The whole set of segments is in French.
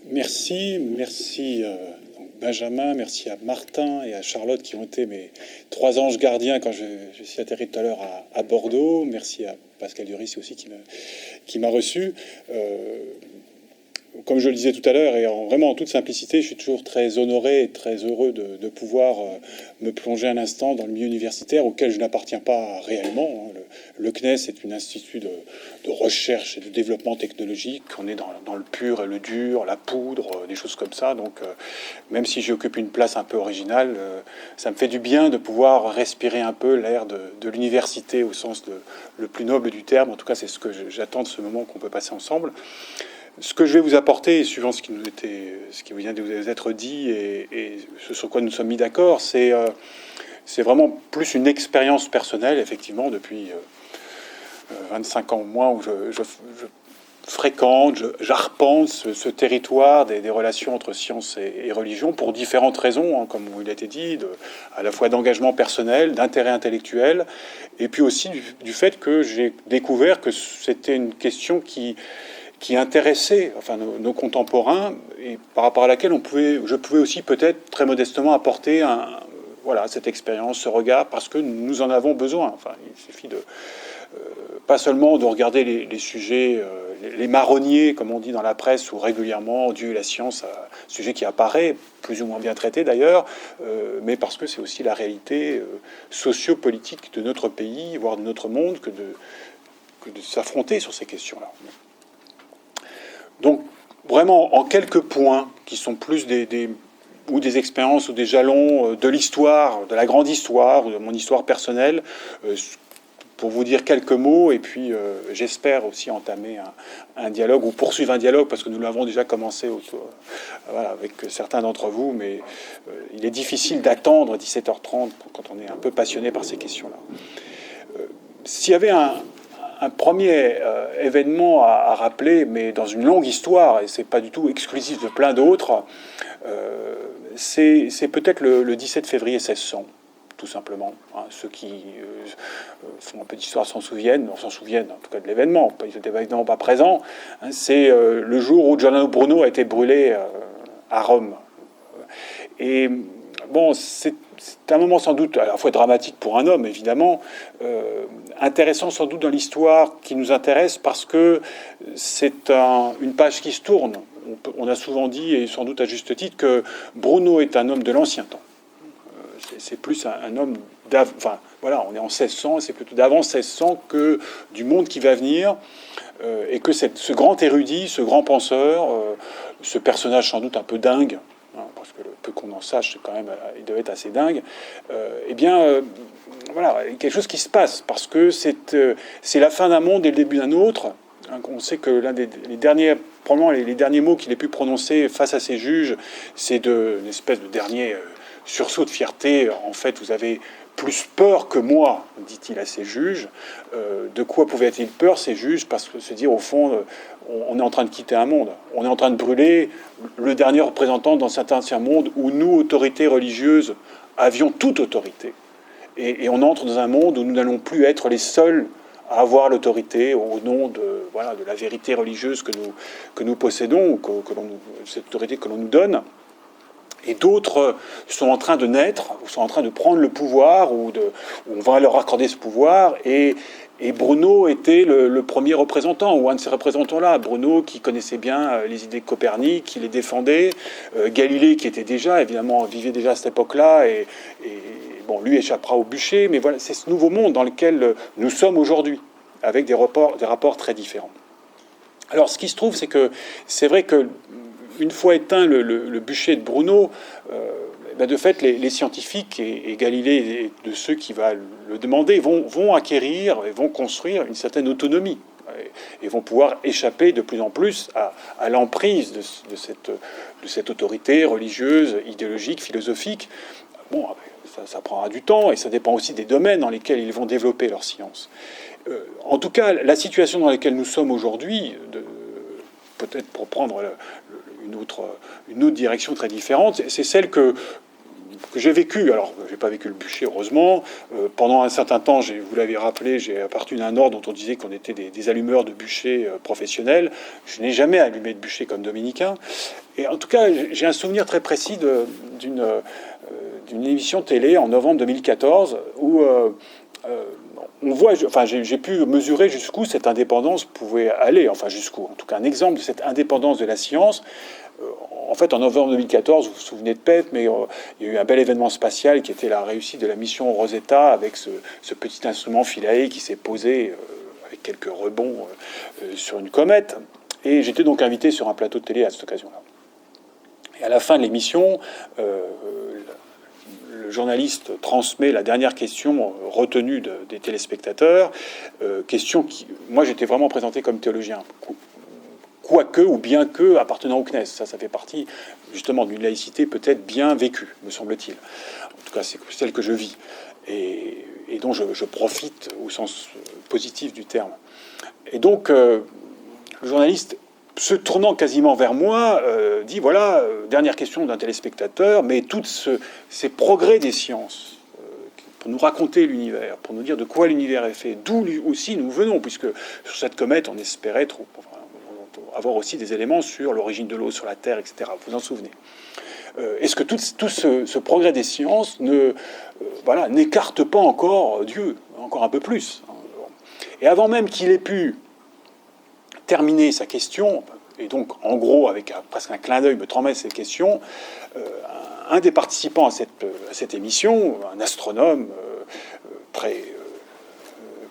Merci Benjamin, merci à Martin et à Charlotte qui ont été mes trois anges gardiens quand je suis atterri tout à l'heure à Bordeaux. Merci à Pascal Duris aussi qui m'a reçu. Comme je le disais tout à l'heure, et vraiment en toute simplicité, je suis toujours très honoré et très heureux de pouvoir me plonger un instant dans le milieu universitaire auquel je n'appartiens pas réellement. Le CNES est un institut de recherche et de développement technologique. On est dans le pur et le dur, la poudre, des choses comme ça. Donc, même si j'occupe une place un peu originale, ça me fait du bien de pouvoir respirer un peu l'air de l'université au sens le plus noble du terme. En tout cas, c'est ce que j'attends de ce moment qu'on peut passer ensemble. Ce que je vais vous apporter, suivant ce qui vient de vous être dit et ce sur quoi nous sommes mis d'accord, c'est vraiment plus une expérience personnelle, effectivement, depuis 25 ans au moins, où je fréquente, j'arpente ce territoire des relations entre science et religion pour différentes raisons, hein, comme il a été dit, à la fois d'engagement personnel, d'intérêt intellectuel, et puis aussi du fait que j'ai découvert que c'était une question qui intéressait enfin, nos contemporains et par rapport à laquelle je pouvais aussi peut-être très modestement apporter cette expérience, ce regard, parce que nous en avons besoin. Enfin, il suffit pas seulement de regarder les sujets, les marronniers, comme on dit dans la presse, où régulièrement Dieu et la science, un sujet qui apparaît, plus ou moins bien traité d'ailleurs, mais parce que c'est aussi la réalité sociopolitique de notre pays, voire de notre monde, que de s'affronter sur ces questions-là. Donc, vraiment, en quelques points, qui sont plus des expériences ou des jalons de l'histoire, de la grande histoire, de mon histoire personnelle, pour vous dire quelques mots, et puis j'espère aussi entamer un dialogue, ou poursuivre un dialogue, parce que nous l'avons déjà commencé avec certains d'entre vous, mais il est difficile d'attendre 17h30 quand on est un peu passionné par ces questions-là. S'il y avait un premier événement à rappeler, mais dans une longue histoire, et c'est pas du tout exclusif de plein d'autres, c'est peut-être le 17 février 1600, tout simplement. Hein, ceux qui font un peu d'histoire s'en souviennent en tout cas de l'événement, ils n'étaient évidemment pas présents. Hein, c'est le jour où Giordano Bruno a été brûlé à Rome. Et bon, c'est un moment sans doute à la fois dramatique pour un homme, évidemment, intéressant sans doute dans l'histoire qui nous intéresse parce que c'est une page qui se tourne. On a souvent dit, et sans doute à juste titre, que Bruno est un homme de l'ancien temps. C'est plus un homme d'avant. Enfin, voilà, on est en 1600, c'est plutôt d'avant 1600 que du monde qui va venir, et que ce grand érudit, ce grand penseur, ce personnage sans doute un peu dingue, parce que le peu qu'on en sache, c'est quand même, il doit être assez dingue, voilà, quelque chose qui se passe, parce que c'est la fin d'un monde et le début d'un autre. On sait que l'un des derniers, probablement les derniers mots qu'il ait pu prononcer face à ses juges, c'est une espèce de dernier sursaut de fierté. En fait, vous avez plus peur que moi, dit-il à ses juges. De quoi pouvaient-ils peur, ces juges? Parce que se dire, au fond, on est en train de quitter un monde. On est en train de brûler le dernier représentant dans cet ancien monde où nous, autorités religieuses, avions toute autorité. Et on entre dans un monde où nous n'allons plus être les seuls à avoir l'autorité au nom de la vérité religieuse que nous possédons, ou cette autorité que l'on nous donne. Et d'autres sont en train de naître, ou sont en train de prendre le pouvoir, ou on va leur accorder ce pouvoir. Et Bruno était le premier représentant, ou un de ces représentants-là. Bruno, qui connaissait bien les idées de Copernic, qui les défendait. Galilée, qui était vivait déjà à cette époque-là, et bon, lui échappera au bûcher. Mais voilà, c'est ce nouveau monde dans lequel nous sommes aujourd'hui, avec des rapports très différents. Alors, ce qui se trouve, c'est vrai que une fois éteint le bûcher de Bruno, de fait, les scientifiques et Galilée, et de ceux qui vont le demander, vont acquérir et vont construire une certaine autonomie et vont pouvoir échapper de plus en plus à l'emprise de cette autorité religieuse, idéologique, philosophique. Bon, ça prendra du temps et ça dépend aussi des domaines dans lesquels ils vont développer leur science. En tout cas, la situation dans laquelle nous sommes aujourd'hui, peut-être pour prendre une autre direction très différente, c'est celle que que j'ai vécu. Alors, je n'ai pas vécu le bûcher, heureusement. Pendant un certain temps, vous l'avez rappelé, j'ai appartenu à un ordre dont on disait qu'on était des allumeurs de bûcher professionnels. Je n'ai jamais allumé de bûcher comme dominicain. Et en tout cas, j'ai un souvenir très précis d'une émission télé en novembre 2014 où on voit, enfin, j'ai pu mesurer jusqu'où cette indépendance pouvait aller, enfin jusqu'où, en tout cas un exemple de cette indépendance de la science. En fait, en novembre 2014, vous vous souvenez de PEP, mais il y a eu un bel événement spatial qui était la réussite de la mission Rosetta avec ce petit instrument Philae qui s'est posé avec quelques rebonds sur une comète. Et j'étais donc invité sur un plateau de télé à cette occasion-là. Et à la fin de l'émission, le journaliste transmet la dernière question retenue des téléspectateurs, question qui, moi j'étais vraiment présenté comme théologien, quoique ou bien que appartenant au CNES. Ça fait partie justement d'une laïcité peut-être bien vécue, me semble-t-il. En tout cas, c'est celle que je vis et dont je profite au sens positif du terme. Et donc, le journaliste, se tournant quasiment vers moi, dit, voilà, dernière question d'un téléspectateur, mais tous ces progrès des sciences, pour nous raconter l'univers, pour nous dire de quoi l'univers est fait, d'où aussi nous venons, puisque sur cette comète, on espérait avoir aussi des éléments sur l'origine de l'eau, sur la Terre, etc. Vous vous en souvenez. Est-ce que tout ce progrès des sciences n'écarte pas encore Dieu, encore un peu plus? Et avant même qu'il ait pu terminer sa question, et donc en gros avec presque un clin d'œil me transmet cette question, un des participants à cette émission, un astronome très,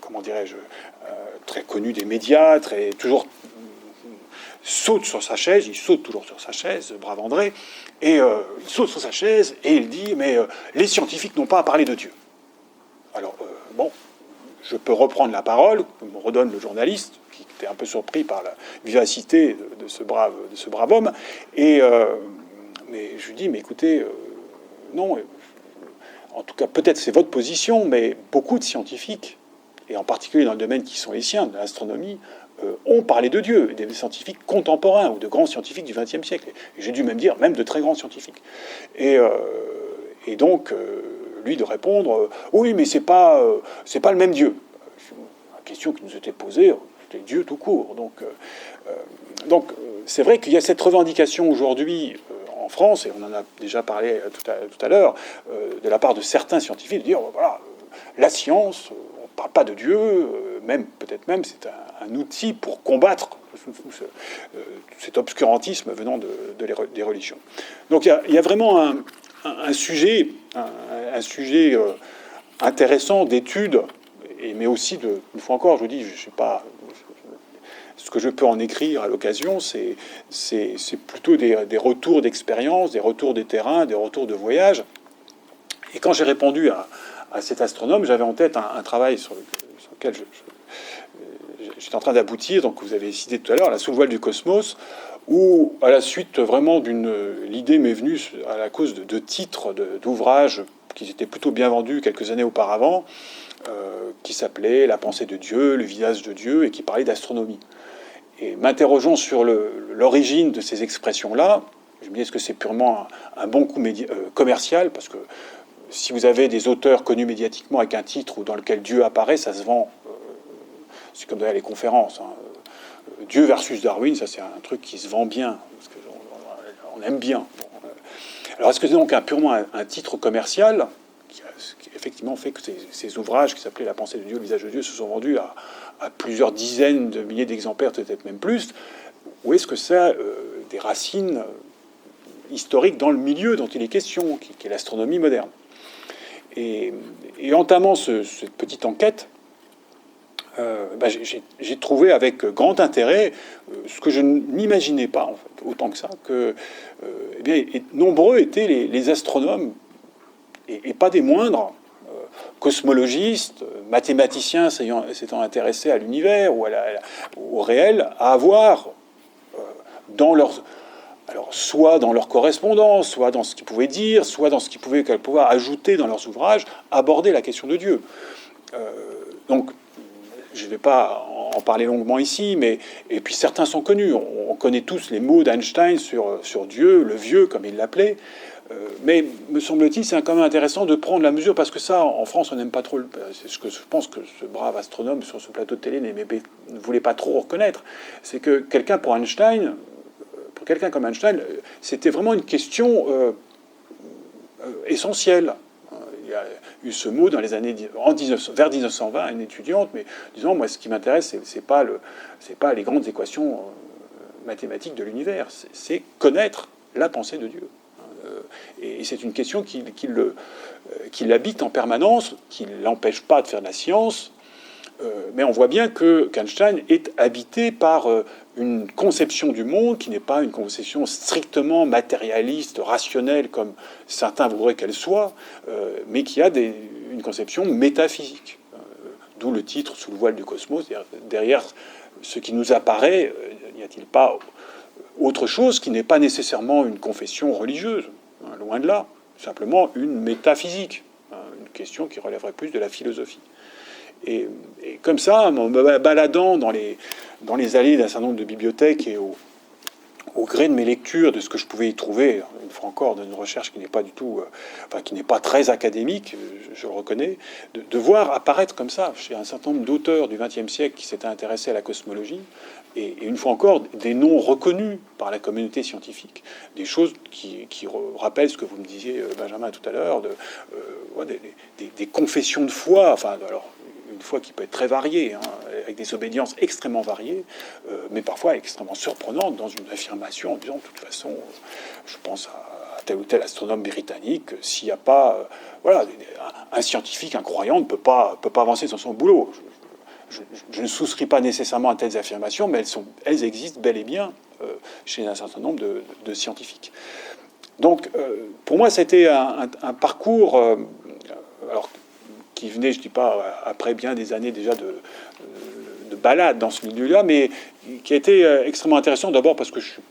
comment dirais-je, très connu des médias, toujours saute sur sa chaise, il saute toujours sur sa chaise, brave André, et il saute sur sa chaise et il dit, mais les scientifiques n'ont pas à parler de Dieu. Alors, bon, je peux reprendre la parole, me redonne le journaliste, qui était un peu surpris par la vivacité de ce brave homme. Mais je lui dis, mais écoutez, non, en tout cas, peut-être c'est votre position, mais beaucoup de scientifiques, et en particulier dans le domaine qui sont les siens, de l'astronomie, ont parlé de Dieu, des scientifiques contemporains, ou de grands scientifiques du XXe siècle. Et j'ai dû même dire, même de très grands scientifiques. Et donc, lui de répondre, oui, mais c'est pas le même Dieu. La question qui nous était posée, c'était Dieu tout court. Donc c'est vrai qu'il y a cette revendication aujourd'hui en France, et on en a déjà parlé tout à l'heure, de la part de certains scientifiques, de dire, voilà, la science, on ne parle pas de Dieu, peut-être même c'est un outil pour combattre cet obscurantisme venant des religions. Donc il y a vraiment un sujet intéressant d'étude, mais aussi une fois encore, je vous dis, je ne sais pas, ce que je peux en écrire à l'occasion, c'est plutôt des retours d'expérience, des retours des terrains, des retours de voyage. Et quand j'ai répondu à cet astronome, j'avais en tête un travail sur lequel j'étais en train d'aboutir, donc vous avez cité tout à l'heure, la sous-voile du cosmos, où, à la suite vraiment l'idée m'est venue à la cause de titres d'ouvrages qui étaient plutôt bien vendus quelques années auparavant, qui s'appelait La pensée de Dieu, Le visage de Dieu, et qui parlait d'astronomie. Et m'interrogeant sur l'origine de ces expressions-là, je me dis, est-ce que c'est purement un bon coup commercial? Parce que si vous avez des auteurs connus médiatiquement avec un titre dans lequel Dieu apparaît, ça se vend. C'est comme d'ailleurs les conférences. Dieu versus Darwin, ça c'est un truc qui se vend bien, parce qu'on aime bien. Alors est-ce que c'est donc purement un titre commercial qui effectivement fait que ces ouvrages qui s'appelaient La pensée de Dieu, Le visage de Dieu se sont vendus à plusieurs dizaines de milliers d'exemplaires, peut-être même plus, ou est-ce que ça a des racines historiques dans le milieu dont il est question, qui est l'astronomie moderne? Et entamant cette petite enquête, j'ai trouvé avec grand intérêt ce que je n'imaginais pas, en fait, autant que ça, que nombreux étaient les astronomes, et pas des moindres, cosmologistes, mathématiciens s'étant intéressés à l'univers ou au réel, à avoir soit dans leur correspondance, soit dans ce qu'ils pouvaient dire, soit dans ce qu'ils pouvaient pouvoir ajouter dans leurs ouvrages, aborder la question de Dieu. Donc, je ne vais pas en parler longuement ici, et puis certains sont connus. On connaît tous les mots d'Einstein sur Dieu, le vieux, comme il l'appelait. Mais me semble-t-il, c'est quand même intéressant de prendre la mesure, parce que ça, en France, on n'aime pas trop. C'est ce que je pense que ce brave astronome sur ce plateau de télé ne voulait pas trop reconnaître. C'est que pour quelqu'un comme Einstein, c'était vraiment une question essentielle. Il y a eu ce mot dans les années vers 1920, une étudiante, mais disons, moi, ce qui m'intéresse, c'est pas les grandes équations mathématiques de l'univers, c'est connaître la pensée de Dieu. Et c'est une question qui l'habite en permanence, qui ne l'empêche pas de faire de la science. Mais on voit bien qu'Einstein est habité par une conception du monde qui n'est pas une conception strictement matérialiste, rationnelle, comme certains voudraient qu'elle soit, mais qui a une conception métaphysique. D'où le titre, Sous le voile du cosmos. Derrière ce qui nous apparaît, n'y a-t-il pas autre chose qui n'est pas nécessairement une confession religieuse, loin de là, simplement une métaphysique, une question qui relèverait plus de la philosophie. Et comme ça, en me baladant dans les allées d'un certain nombre de bibliothèques et au gré de mes lectures, de ce que je pouvais y trouver, une fois encore, d'une recherche qui n'est pas du tout, qui n'est pas très académique, je le reconnais, de voir apparaître comme ça, chez un certain nombre d'auteurs du XXe siècle qui s'étaient intéressés à la cosmologie, et une fois encore, des noms reconnus par la communauté scientifique, des choses qui rappellent ce que vous me disiez, Benjamin, tout à l'heure, des confessions de foi, alors, une foi qui peut être très variée, avec des obédiences extrêmement variées, mais parfois extrêmement surprenantes dans une affirmation en disant, de toute façon, je pense à tel ou tel astronome britannique, s'il n'y a pas, un scientifique, un croyant ne peut pas avancer dans son boulot. Je ne souscris pas nécessairement à telles affirmations, mais elles existent bel et bien chez un certain nombre de scientifiques. Donc, pour moi, c'était un parcours, alors, qui venait, je ne dis pas après bien des années déjà de balade dans ce milieu-là, mais qui a été extrêmement intéressant, d'abord parce que je ne suis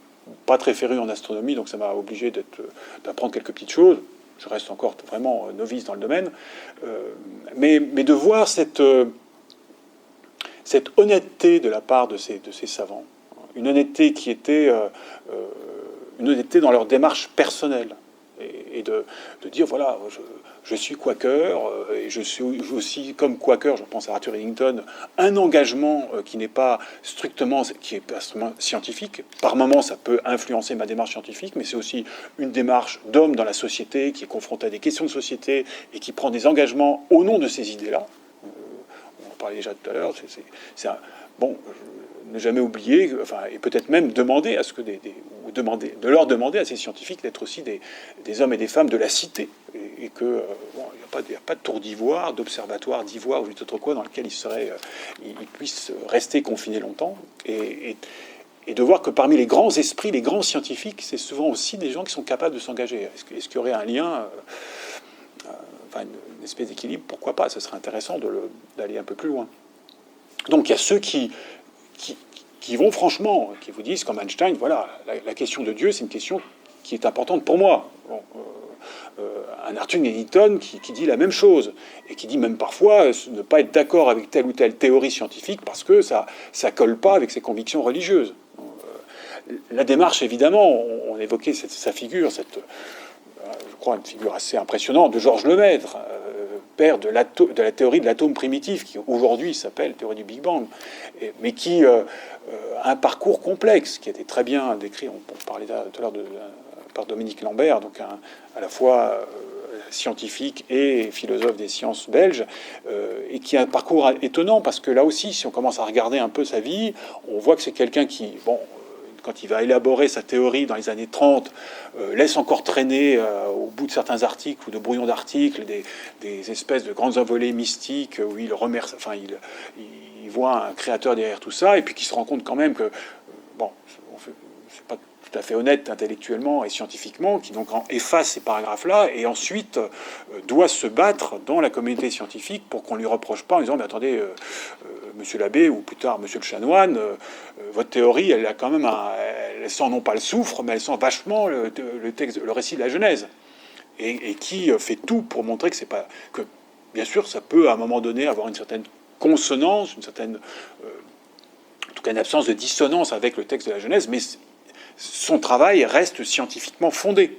pas très féru en astronomie, donc ça m'a obligé d'apprendre quelques petites choses. Je reste encore vraiment novice dans le domaine. Mais de voir cette honnêteté de la part de ces savants, une honnêteté qui était une honnêteté dans leur démarche personnelle, et de dire, voilà, je suis quaker, et je suis aussi, comme quaker, je pense à Arthur Eddington, un engagement qui n'est pas strictement scientifique. Par moments, ça peut influencer ma démarche scientifique, mais c'est aussi une démarche d'homme dans la société, qui est confronté à des questions de société, et qui prend des engagements au nom de ces idées-là. On en parlait déjà tout à l'heure, ne jamais oublier, et peut-être même demander à ce que de leur demander à ces scientifiques d'être aussi des hommes et des femmes de la cité, et que il n'y a pas de tour d'ivoire, d'observatoire d'ivoire ou tout autre quoi dans lequel ils puissent rester confinés longtemps, et de voir que parmi les grands esprits, les grands scientifiques, c'est souvent aussi des gens qui sont capables de s'engager. Est-ce qu'il y aurait un lien, une espèce d'équilibre? Pourquoi pas? Ce serait intéressant d'aller un peu plus loin. Donc il y a ceux qui vont franchement, qui vous disent, comme Einstein, voilà, la question de Dieu, c'est une question qui est importante pour moi. Un Arthur Eddington qui dit la même chose, et qui dit même parfois ne pas être d'accord avec telle ou telle théorie scientifique parce que ça colle pas avec ses convictions religieuses. La démarche, évidemment, on évoquait sa figure, je crois une figure assez impressionnante de Georges Lemaître, père de la théorie de l'atome primitif, qui aujourd'hui s'appelle théorie du Big Bang, mais qui a un parcours complexe, qui a été très bien décrit, on parlait tout à l'heure par Dominique Lambert, donc à la fois scientifique et philosophe des sciences belges, et qui a un parcours étonnant, parce que là aussi, si on commence à regarder un peu sa vie, on voit que c'est quelqu'un qui, quand il va élaborer sa théorie dans les années 30, laisse encore traîner au bout de certains articles ou de brouillons d'articles des espèces de grandes envolées mystiques où il remercie, il voit un créateur derrière tout ça, et puis qui se rend compte quand même que, c'est pas tout à fait honnête intellectuellement et scientifiquement, qui donc efface ces paragraphes-là, et ensuite doit se battre dans la communauté scientifique pour qu'on lui reproche pas en disant, mais attendez, monsieur l'abbé, ou plus tard monsieur le chanoine, votre théorie, elle a quand même elle sent non pas le soufre, mais elle sent vachement le texte, le récit de la Genèse, et qui fait tout pour montrer que c'est pas, que bien sûr ça peut à un moment donné avoir une certaine consonance, une certaine en tout cas une absence de dissonance avec le texte de la Genèse, mais son travail reste scientifiquement fondé.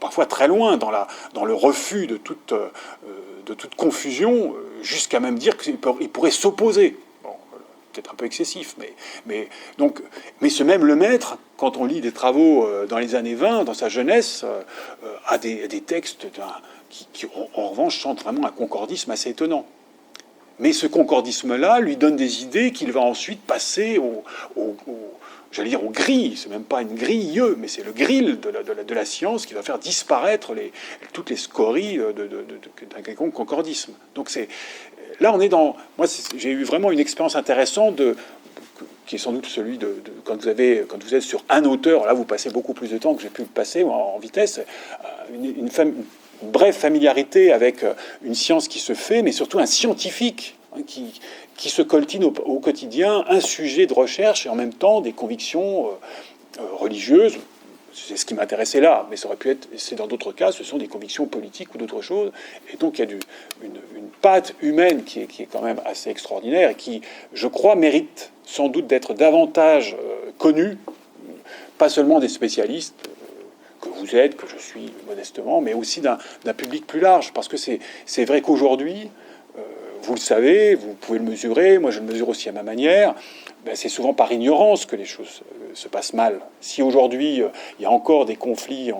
parfois très loin dans le refus de toute confusion, jusqu'à même dire qu'il pourrait s'opposer. Bon, peut-être un peu excessif, mais ce même Lemaître, quand on lit des travaux dans les années 20, dans sa jeunesse, a des textes qui, en revanche, sentent vraiment un concordisme assez étonnant. Mais ce concordisme-là lui donne des idées qu'il va ensuite passer j'allais dire au grill. C'est même pas une grille, mais c'est le grill de la science qui va faire disparaître toutes les scories d'un quelconque concordisme. Donc là, on est dans... Moi, j'ai eu vraiment une expérience intéressante qui est sans doute celui quand vous êtes sur un auteur, là, vous passez beaucoup plus de temps que j'ai pu passer en vitesse, une brève familiarité avec une science qui se fait, mais surtout un scientifique qui se coltine au quotidien un sujet de recherche et en même temps des convictions religieuses. C'est ce qui m'intéressait là, mais ça aurait pu être, c'est dans d'autres cas, ce sont des convictions politiques ou d'autres choses. Et donc il y a une patte humaine qui est quand même assez extraordinaire et qui, je crois, mérite sans doute d'être davantage connue, pas seulement des spécialistes, que vous êtes, que je suis modestement, mais aussi d'un public plus large. Parce que c'est vrai qu'aujourd'hui, vous le savez, vous pouvez le mesurer, moi je le mesure aussi à ma manière, c'est souvent par ignorance que les choses se passent mal. Si aujourd'hui il y a encore des conflits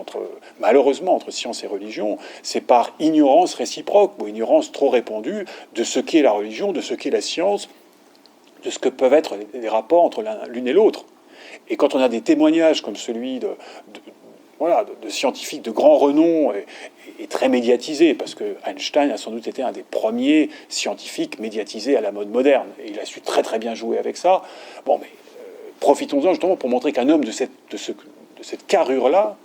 malheureusement entre science et religion, c'est par ignorance réciproque, ou ignorance trop répandue de ce qu'est la religion, de ce qu'est la science, de ce que peuvent être les rapports entre l'une et l'autre. Et quand on a des témoignages comme celui de scientifiques de grand renom et très médiatisés, parce que Einstein a sans doute été un des premiers scientifiques médiatisés à la mode moderne, et il a su très très bien jouer avec ça. Bon, mais profitons-en justement pour montrer qu'un homme de cette carrure-là,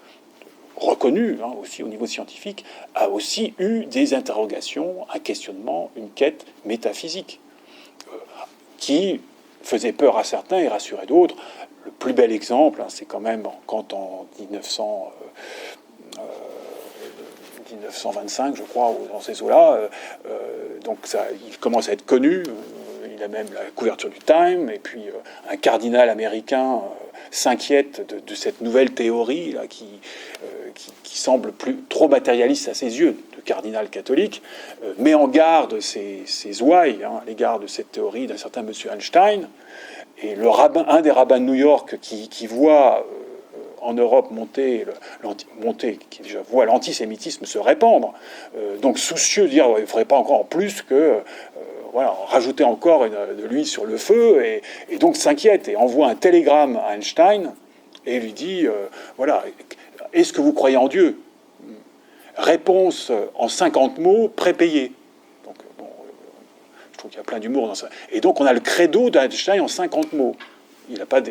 reconnu aussi au niveau scientifique, a aussi eu des interrogations, un questionnement, une quête métaphysique, qui faisait peur à certains et rassurait d'autres. Le plus bel exemple, c'est quand même quand en 1925, je crois, dans ces eaux-là, donc il commence à être connu, il a même la couverture du Time, et puis un cardinal américain s'inquiète de cette nouvelle théorie là, qui semble trop matérialiste à ses yeux, de cardinal catholique, met en garde ses ouailles à l'égard de cette théorie d'un certain monsieur Einstein. Et un des rabbins de New York qui voit en Europe qui déjà voit l'antisémitisme se répandre, donc soucieux de dire il ne faudrait pas encore en plus que rajouter encore de l'huile sur le feu, et donc s'inquiète et envoie un télégramme à Einstein et lui dit est-ce que vous croyez en Dieu? Réponse en 50 mots prépayés. Je trouve qu'il y a plein d'humour dans ça. Et donc on a le credo d'Einstein en 50 mots. Il n'a pas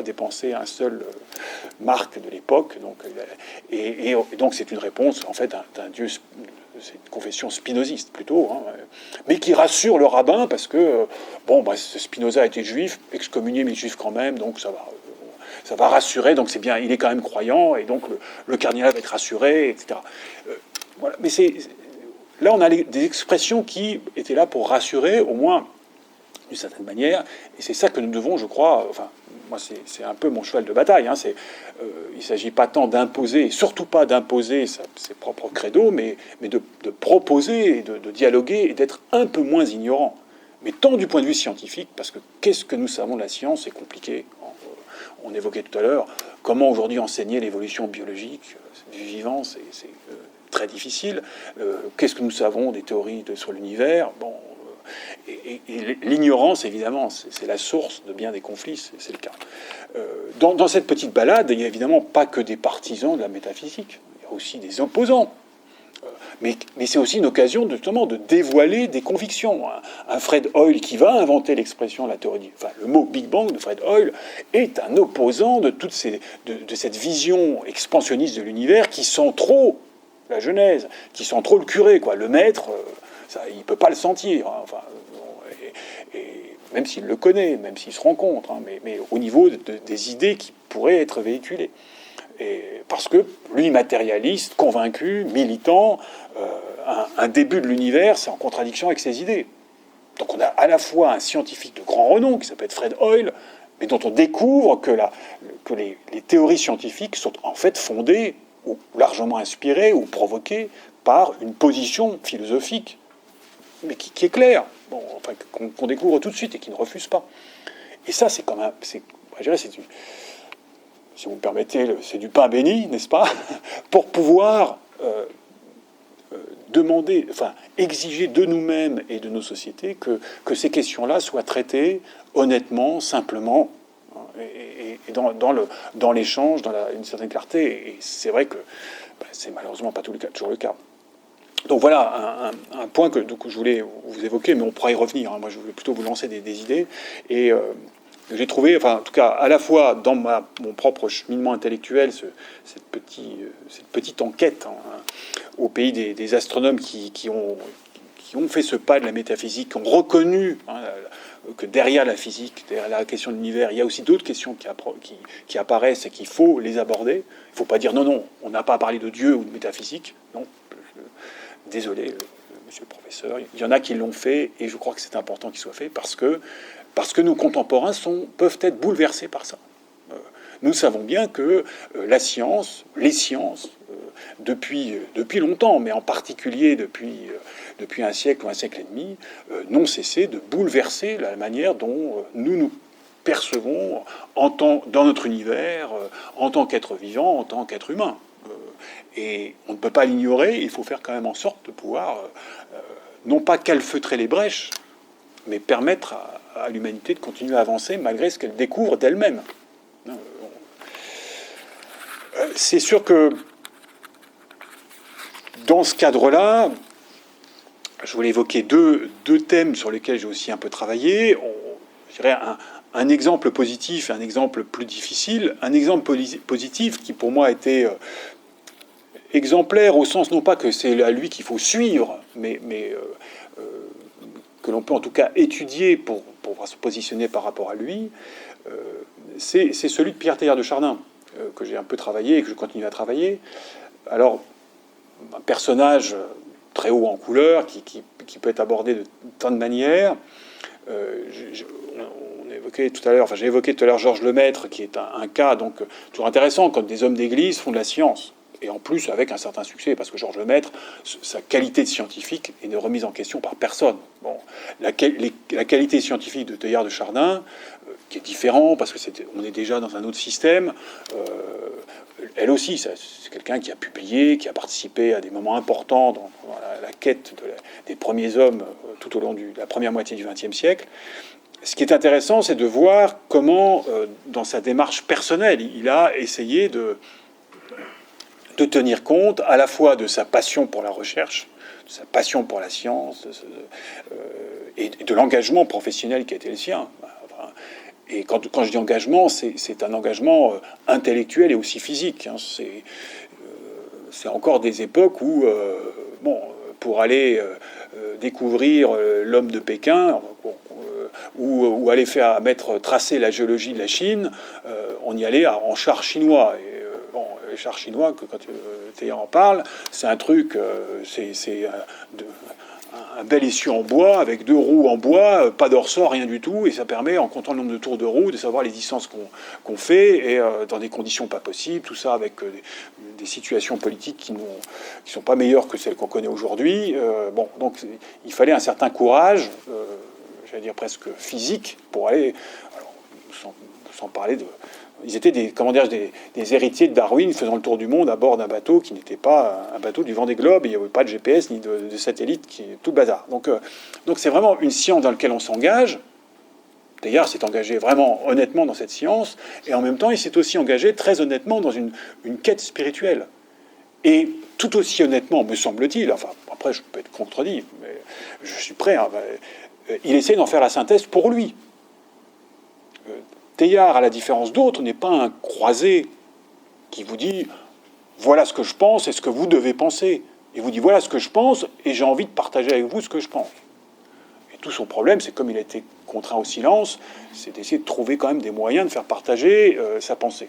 dépensé un seul marque de l'époque. Et donc c'est une réponse en fait d'un dieu, c'est une confession spinoziste plutôt, mais qui rassure le rabbin parce que Spinoza était juif, excommunié mais juif quand même, donc ça va rassurer. Donc c'est bien, il est quand même croyant et donc le cardinal va être rassuré, etc. Mais là, on a des expressions qui étaient là pour rassurer, au moins d'une certaine manière, et c'est ça que nous devons, je crois, moi c'est un peu mon cheval de bataille, il ne s'agit pas tant d'imposer, et surtout pas d'imposer ses propres credos, mais de proposer, de dialoguer, et d'être un peu moins ignorant. Mais tant du point de vue scientifique, parce que qu'est-ce que nous savons de la science, c'est compliqué. On évoquait tout à l'heure comment aujourd'hui enseigner l'évolution biologique du vivant, c'est très difficile. Qu'est-ce que nous savons des théories sur l'univers? Et l'ignorance, évidemment, c'est la source de bien des conflits, c'est le cas. Dans cette petite balade, il n'y a évidemment pas que des partisans de la métaphysique, il y a aussi des opposants. Mais c'est aussi une occasion justement de dévoiler des convictions. Un Fred Hoyle qui va inventer l'expression, la théorie, le mot Big Bang de Fred Hoyle est un opposant de cette vision expansionniste de l'univers qui sent trop la Genèse, qui sent trop le curé, quoi. Le maître, il ne peut pas le sentir. Et même s'il le connaît, même s'il se rencontre, mais au niveau des idées qui pourraient être véhiculées. Parce que lui, matérialiste, convaincu, militant, un début de l'univers, c'est en contradiction avec ses idées. Donc on a à la fois un scientifique de grand renom, qui s'appelle Fred Hoyle, mais dont on découvre que les théories scientifiques sont en fait fondées ou largement inspiré ou provoqué par une position philosophique, mais qui est claire, bon, enfin, qu'on découvre tout de suite et qui ne refuse pas. Et ça, c'est comme un... je dirais, si vous me permettez, c'est du pain béni, n'est-ce pas, pour pouvoir demander, enfin, exiger de nous-mêmes et de nos sociétés que ces questions-là soient traitées honnêtement, simplement, et dans l'échange, dans une certaine clarté. Et c'est vrai que c'est malheureusement pas toujours le cas. Donc voilà un point que je voulais vous évoquer, mais on pourra y revenir. Moi, je voulais plutôt vous lancer des idées. Et j'ai trouvé, enfin, en tout cas, à la fois dans mon propre cheminement intellectuel, cette petite enquête au pays des astronomes qui ont fait ce pas de la métaphysique, qui ont reconnu que derrière la physique, derrière la question de l'univers, il y a aussi d'autres questions qui apparaissent et qu'il faut les aborder. Il ne faut pas dire non, on n'a pas à parler de Dieu ou de métaphysique. Non, désolé, monsieur le professeur, il y en a qui l'ont fait, et je crois que c'est important qu'il soit fait, parce que nos contemporains peuvent être bouleversés par ça. Nous savons bien que la science, les sciences, depuis longtemps, mais en particulier depuis un siècle ou un siècle et demi, n'ont cessé de bouleverser la manière dont nous percevons dans notre univers, en tant qu'être vivant, en tant qu'être humain. Et on ne peut pas l'ignorer, il faut faire quand même en sorte de pouvoir, non pas calfeutrer les brèches, mais permettre à l'humanité de continuer à avancer malgré ce qu'elle découvre d'elle-même. C'est sûr que dans ce cadre-là, je voulais évoquer deux thèmes sur lesquels j'ai aussi un peu travaillé. Je dirais un exemple positif et un exemple plus difficile. Un exemple positif qui pour moi a été exemplaire au sens non pas que c'est à lui qu'il faut suivre, mais que l'on peut en tout cas étudier pour se positionner par rapport à lui, c'est celui de Pierre Teilhard de Chardin, que j'ai un peu travaillé et que je continue à travailler. Alors, un personnage très haut en couleur, qui peut être abordé de tant de manières. J'ai évoqué tout à l'heure Georges Lemaître, qui est un cas donc toujours intéressant quand des hommes d'église font de la science. Et en plus avec un certain succès, parce que Georges Lemaître, sa qualité de scientifique est remise en question par personne. Bon, la qualité scientifique de Teilhard de Chardin, qui est différent, parce que on est déjà dans un autre système, elle aussi, c'est quelqu'un qui a publié, qui a participé à des moments importants dans la quête des premiers hommes tout au long de la première moitié du XXe siècle. Ce qui est intéressant, c'est de voir comment, dans sa démarche personnelle, il a essayé de tenir compte à la fois de sa passion pour la recherche, de sa passion pour la science, et de l'engagement professionnel qui a été le sien. Et quand je dis engagement, c'est un engagement intellectuel et aussi physique. C'est encore des époques où, pour aller découvrir l'homme de Pékin, ou aller tracer la géologie de la Chine, on y allait en char chinois. Les chars chinois, quand Teilhard en parle, c'est un truc, c'est un bel essieu en bois, avec 2 roues en bois, pas de ressort, rien du tout, et ça permet, en comptant le nombre de tours de roue, de savoir les distances qu'on fait, et dans des conditions pas possibles, tout ça avec des situations politiques qui sont pas meilleures que celles qu'on connaît aujourd'hui. Donc il fallait un certain courage, j'allais dire presque physique, pour aller, alors, sans parler de... Ils étaient des héritiers de Darwin faisant le tour du monde à bord d'un bateau qui n'était pas un bateau du Vendée Globe. Il n'y avait pas de GPS ni de satellite, tout le bazar. Donc c'est vraiment une science dans laquelle on s'engage. Teilhard s'est engagé vraiment honnêtement dans cette science, et en même temps, il s'est aussi engagé très honnêtement dans une quête spirituelle. Et tout aussi honnêtement, me semble-t-il, enfin après je peux être contredit, mais je suis prêt, il essaie d'en faire la synthèse pour lui. Teilhard, à la différence d'autres, n'est pas un croisé qui vous dit « voilà ce que je pense et ce que vous devez penser ». Il vous dit « voilà ce que je pense et j'ai envie de partager avec vous ce que je pense ». Et tout son problème, c'est comme il a été contraint au silence, c'est d'essayer de trouver quand même des moyens de faire partager sa pensée.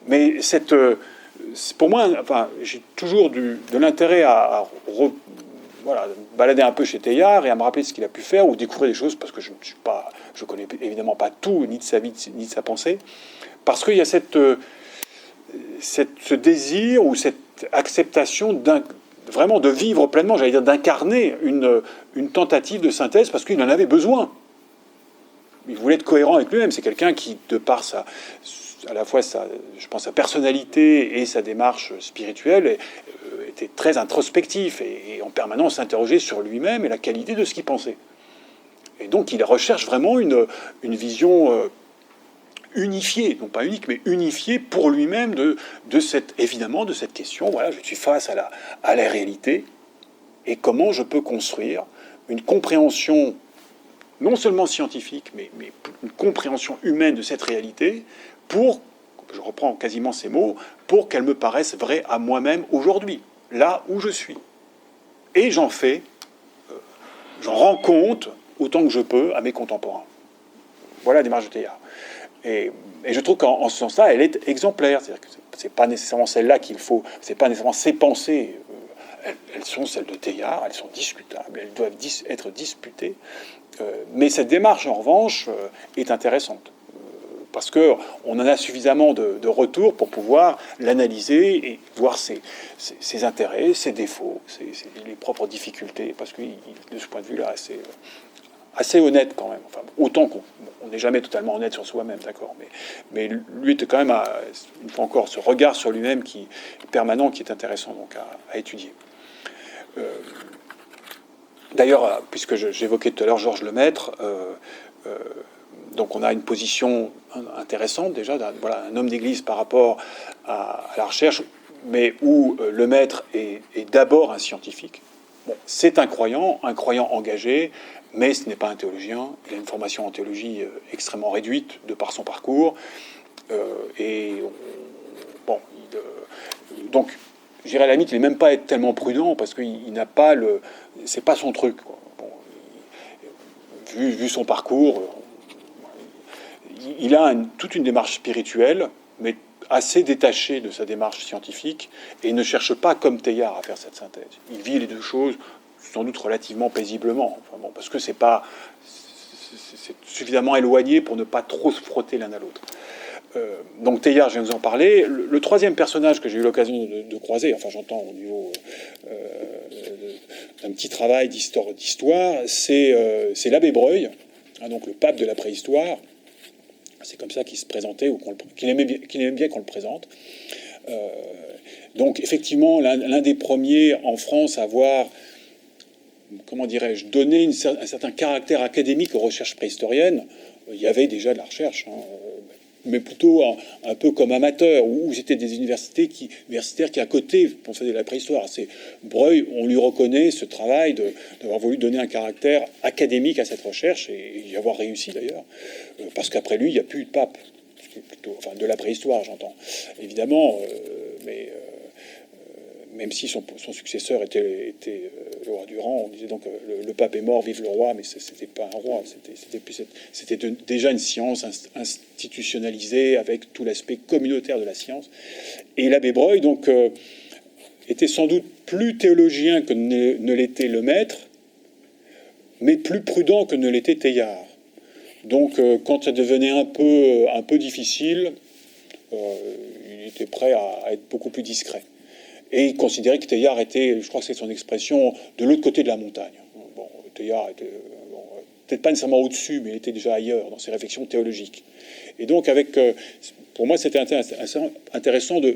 Mais pour moi, j'ai toujours de l'intérêt à balader un peu chez Teilhard et à me rappeler ce qu'il a pu faire ou découvrir des choses, parce que je connais évidemment pas tout, ni de sa vie, ni de sa pensée, parce qu'il y a cette ce désir ou cette acceptation vraiment de vivre pleinement, j'allais dire d'incarner une tentative de synthèse parce qu'il en avait besoin. Il voulait être cohérent avec lui-même. C'est quelqu'un qui, de par à la fois je pense, sa personnalité et sa démarche spirituelle, était très introspectif et en permanence s'interrogeait sur lui-même et la qualité de ce qu'il pensait. Et donc il recherche vraiment une vision unifiée, non pas unique, mais unifiée pour lui-même évidemment de cette question. Voilà, je suis face à la réalité et comment je peux construire une compréhension non seulement scientifique, mais une compréhension humaine de cette réalité pour, je reprends quasiment ces mots, pour qu'elle me paraisse vraie à moi-même aujourd'hui, là où je suis. Et j'en rends compte autant que je peux à mes contemporains. Voilà la démarche de Teilhard. Et je trouve qu'en ce sens-là, elle est exemplaire. C'est-à-dire que c'est pas nécessairement celle-là qu'il faut, c'est pas nécessairement ses pensées. Elles sont celles de Teilhard, elles sont discutables, elles doivent être disputées. Mais cette démarche, en revanche, est intéressante. Parce qu'on en a suffisamment de retours pour pouvoir l'analyser et voir ses intérêts, ses défauts, les propres difficultés. Parce que de ce point de vue-là, assez honnête quand même. Enfin, autant qu'on n'est jamais totalement honnête sur soi-même, d'accord. Mais lui était quand même, une fois encore, ce regard sur lui-même permanent qui est intéressant donc à étudier. D'ailleurs, puisque j'évoquais tout à l'heure Georges Lemaître, donc on a une position intéressante déjà, voilà, un homme d'église par rapport à la recherche, mais où Lemaître est d'abord un scientifique. Bon, c'est un croyant engagé, mais ce n'est pas un théologien. Il a une formation en théologie extrêmement réduite de par son parcours. Donc, je dirais à la limite, il n'est même pas être tellement prudent parce qu'il n'a pas c'est pas son truc, quoi. Bon, vu son parcours, il a toute une démarche spirituelle, mais assez détachée de sa démarche scientifique, et ne cherche pas, comme Teilhard, à faire cette synthèse. Il vit les deux choses, sans doute relativement paisiblement, enfin bon, parce que c'est suffisamment éloigné pour ne pas trop se frotter l'un à l'autre. Donc Teilhard, je viens de vous en parler. Le troisième personnage que j'ai eu l'occasion de croiser, enfin j'entends au niveau d'un petit travail d'histoire, c'est l'abbé Breuil, hein, donc le pape de la préhistoire. C'est comme ça qu'il se présentait, ou qu'il aimait bien qu'on le présente. Donc effectivement, l'un des premiers en France à avoir, comment dirais-je, donné un certain caractère académique aux recherches préhistoriennes. Il y avait déjà de la recherche, hein, mais plutôt un peu comme amateur, où c'était des universitaires qui à côté faisaient de la préhistoire. Breuil, on lui reconnaît ce travail d'avoir voulu donner un caractère académique à cette recherche, et y avoir réussi d'ailleurs, parce qu'après lui, il n'y a plus de pape, enfin de la préhistoire, j'entends, évidemment, mais même si son successeur était le roi Durand, on disait donc le pape est mort, vive le roi, mais c'était pas un roi, c'était déjà une science institutionnalisée avec tout l'aspect communautaire de la science. Et l'abbé Breuil donc était sans doute plus théologien que ne l'était Lemaître, mais plus prudent que ne l'était Teilhard. Donc quand ça devenait un peu difficile, il était prêt à être beaucoup plus discret. Et il considérait que Teilhard était, je crois que c'est son expression, de l'autre côté de la montagne. Bon, Teilhard était peut-être pas nécessairement au-dessus, mais il était déjà ailleurs dans ses réflexions théologiques. Et donc, pour moi, c'était intéressant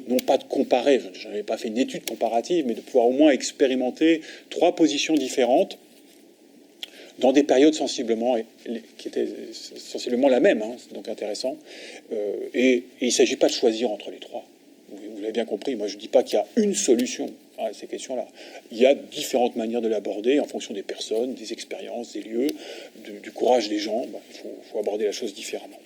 non pas de comparer, je n'avais pas fait une étude comparative, mais de pouvoir au moins expérimenter trois positions différentes dans des périodes qui étaient sensiblement la même, hein, c'est donc intéressant. Et il ne s'agit pas de choisir entre les trois. Vous l'avez bien compris, moi je ne dis pas qu'il y a une solution à ces questions-là. Il y a différentes manières de l'aborder en fonction des personnes, des expériences, des lieux, du courage des gens. Il faut aborder la chose différemment.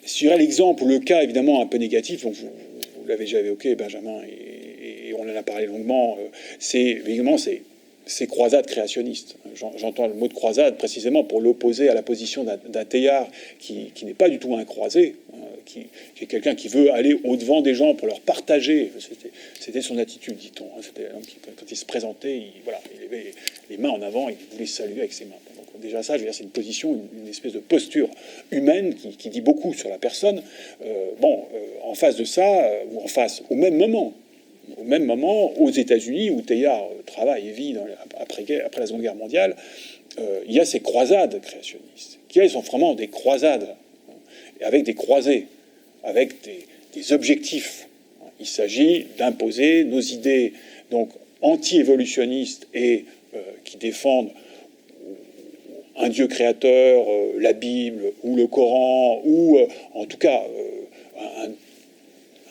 Sur l'exemple ou le cas évidemment un peu négatif, donc vous l'avez déjà évoqué, Benjamin, et on en a parlé longuement, c'est ces croisades créationnistes. J'entends le mot de croisade précisément pour l'opposer à la position d'un Teilhard qui n'est pas du tout un croisé, hein, qui est quelqu'un qui veut aller au-devant des gens pour leur partager. C'était son attitude, dit-on. Hein. C'était quand il se présentait, il avait les mains en avant, il voulait saluer avec ses mains. Donc déjà ça, je veux dire, c'est une position, une espèce de posture humaine qui dit beaucoup sur la personne. En face de ça, ou en face, au même moment, aux États-Unis, où Teilhard travaille et vit après la Seconde Guerre mondiale, il y a ces croisades créationnistes, qui elles sont vraiment des croisades, avec des croisés, avec des objectifs. Il s'agit d'imposer nos idées, donc anti-évolutionnistes et qui défendent un Dieu créateur, la Bible ou le Coran, ou en tout cas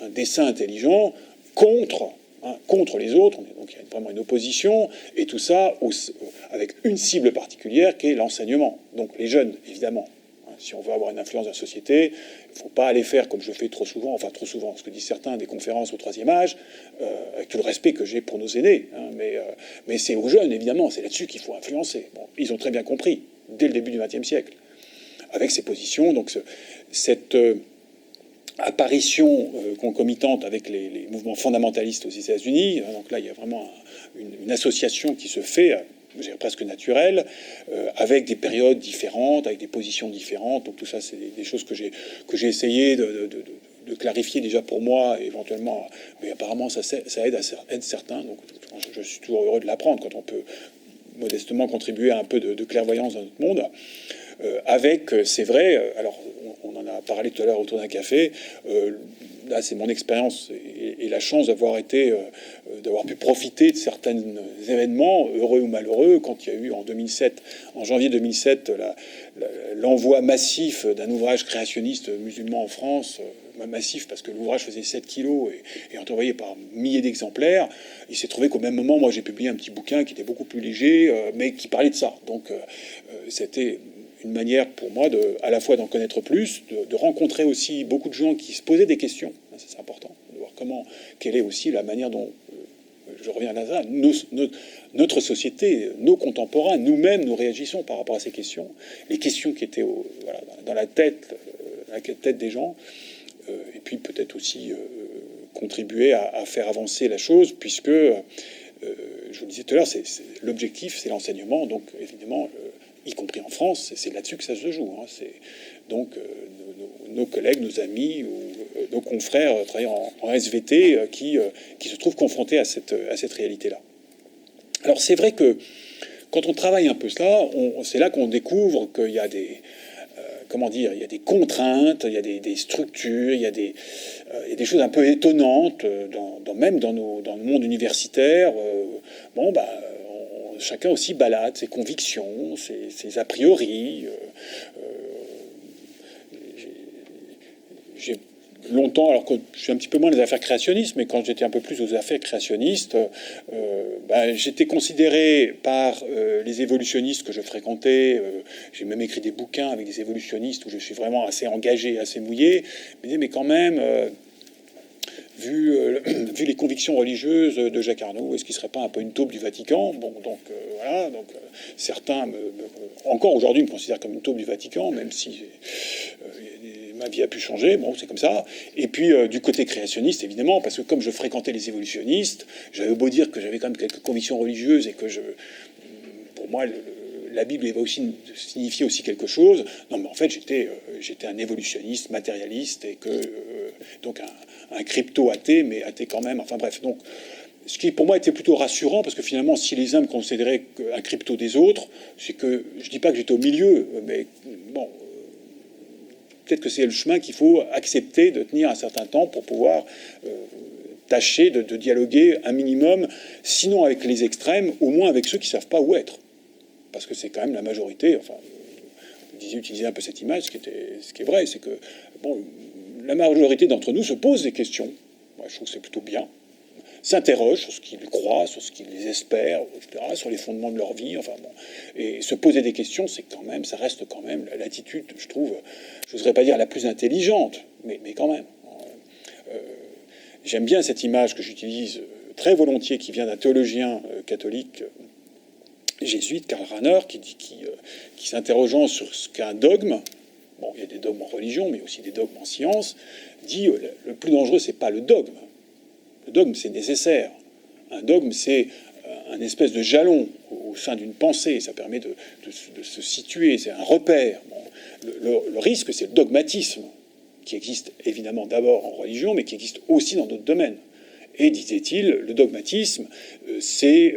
un dessein intelligent contre les autres. Donc il y a vraiment une opposition, et tout ça avec une cible particulière qui est l'enseignement. Donc les jeunes, évidemment. Si on veut avoir une influence dans la société, il ne faut pas aller faire, comme je le fais trop souvent, ce que disent certains, des conférences au troisième âge, avec tout le respect que j'ai pour nos aînés. Mais c'est aux jeunes, évidemment, c'est là-dessus qu'il faut influencer. Bon, ils ont très bien compris, dès le début du XXe siècle, avec ces positions. Donc cette apparition concomitante avec les mouvements fondamentalistes aux États-Unis, donc là, il y a vraiment une association qui se fait, presque naturel, avec des périodes différentes, avec des positions différentes. Donc tout ça, c'est des choses que j'ai essayé de clarifier déjà pour moi, éventuellement. Mais apparemment, ça aide certains. Donc je suis toujours heureux de l'apprendre quand on peut modestement contribuer à un peu de clairvoyance dans notre monde. C'est vrai, alors on en a parlé tout à l'heure autour d'un café, là c'est mon expérience et la chance d'avoir pu profiter de certains événements, heureux ou malheureux, quand il y a eu en janvier 2007, l'envoi massif d'un ouvrage créationniste musulman en France, massif parce que l'ouvrage faisait 7 kilos et envoyé par milliers d'exemplaires. Il s'est trouvé qu'au même moment, moi j'ai publié un petit bouquin qui était beaucoup plus léger, mais qui parlait de ça. Donc c'était une manière pour moi à la fois d'en connaître plus, de rencontrer aussi beaucoup de gens qui se posaient des questions. C'est important de voir quelle est aussi la manière dont, je reviens à ça, notre société, nos contemporains, nous-mêmes, nous réagissons par rapport à ces questions. Les questions qui étaient dans la tête des gens, et puis peut-être aussi contribuer à faire avancer la chose, puisque, je vous le disais tout à l'heure, l'objectif, c'est l'enseignement, donc évidemment, y compris en France, c'est là-dessus que ça se joue. Donc nos collègues, nos amis, ou nos confrères travaillant en SVT qui se trouvent confrontés à cette réalité-là. Alors c'est vrai que quand on travaille un peu cela, c'est là qu'on découvre qu'il y a des il y a des contraintes, il y a des structures, il y a des choses un peu étonnantes même dans le monde universitaire. Chacun aussi balade ses convictions, ses a priori. J'ai longtemps, alors que je suis un petit peu moins des affaires créationnistes, mais quand j'étais un peu plus aux affaires créationnistes, j'étais considéré par les évolutionnistes que je fréquentais. J'ai même écrit des bouquins avec des évolutionnistes où je suis vraiment assez engagé, assez mouillé. Mais quand même, vu les convictions religieuses de Jacques Arnaud, est-ce qu'il ne serait pas un peu une taupe du Vatican? Voilà. Donc certains, encore aujourd'hui, me considèrent comme une taupe du Vatican, même si ma vie a pu changer. Bon, c'est comme ça. Et puis du côté créationniste, évidemment, parce que comme je fréquentais les évolutionnistes, j'avais beau dire que j'avais quand même quelques convictions religieuses et que pour moi, la Bible va aussi signifier aussi quelque chose. Non, mais en fait, j'étais un évolutionniste matérialiste et donc un crypto-athée, mais athée quand même. Enfin bref, donc ce qui pour moi était plutôt rassurant, parce que finalement, si les uns me considéraient un crypto des autres, c'est que je dis pas que j'étais au milieu, mais bon, peut-être que c'est le chemin qu'il faut accepter de tenir un certain temps pour pouvoir tâcher de dialoguer un minimum, sinon avec les extrêmes, au moins avec ceux qui savent pas où être. Parce que c'est quand même la majorité, enfin, vous utilisez un peu cette image, ce qui est vrai, c'est que la majorité d'entre nous se pose des questions. Moi, je trouve que c'est plutôt bien. S'interrogent sur ce qu'ils croient, sur ce qu'ils espèrent, etc., sur les fondements de leur vie. Et se poser des questions, ça reste quand même l'attitude, je trouve, je n'oserais pas dire la plus intelligente, mais quand même. J'aime bien cette image que j'utilise très volontiers, qui vient d'un théologien catholique jésuite, Karl Rahner, qui s'interrogeant sur ce qu'est un dogme, il y a des dogmes en religion, mais aussi des dogmes en science, dit le plus dangereux, c'est pas le dogme. Le dogme, c'est nécessaire. Un dogme, c'est un espèce de jalon au au sein d'une pensée, ça permet de se situer, c'est un repère. Bon, le risque, c'est le dogmatisme, qui existe évidemment d'abord en religion, mais qui existe aussi dans d'autres domaines. Et, disait-il, le dogmatisme, c'est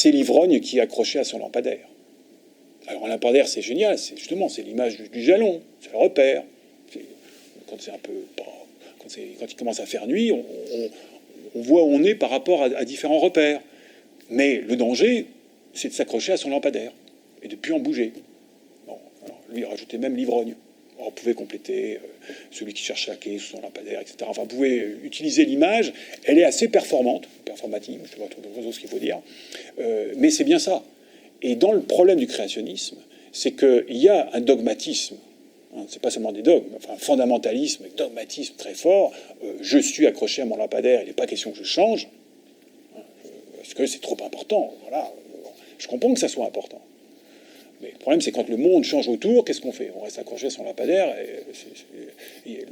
l'ivrogne qui est accroché à son lampadaire. Alors, un lampadaire, c'est génial, c'est l'image du jalon, c'est le repère. Quand il commence à faire nuit, on voit où on est par rapport à différents repères. Mais le danger, c'est de s'accrocher à son lampadaire et de ne plus en bouger. Bon, alors, lui, il rajoutait même l'ivrogne. On pouvait compléter celui qui cherche la clé sous son lampadaire, etc. Enfin, vous pouvez utiliser l'image. Elle est assez performative, je ne sais pas trop ce qu'il faut dire, mais c'est bien ça. Et dans le problème du créationnisme, c'est qu'il y a un dogmatisme. Hein, c'est pas seulement des dogmes, enfin un fondamentalisme, un dogmatisme très fort. Je suis accroché à mon lampadaire, il n'est pas question que je change, parce que c'est trop important. Voilà. Je comprends que ça soit important. Mais le problème, c'est quand le monde change autour, qu'est-ce qu'on fait? On reste accroché à son lampadaire et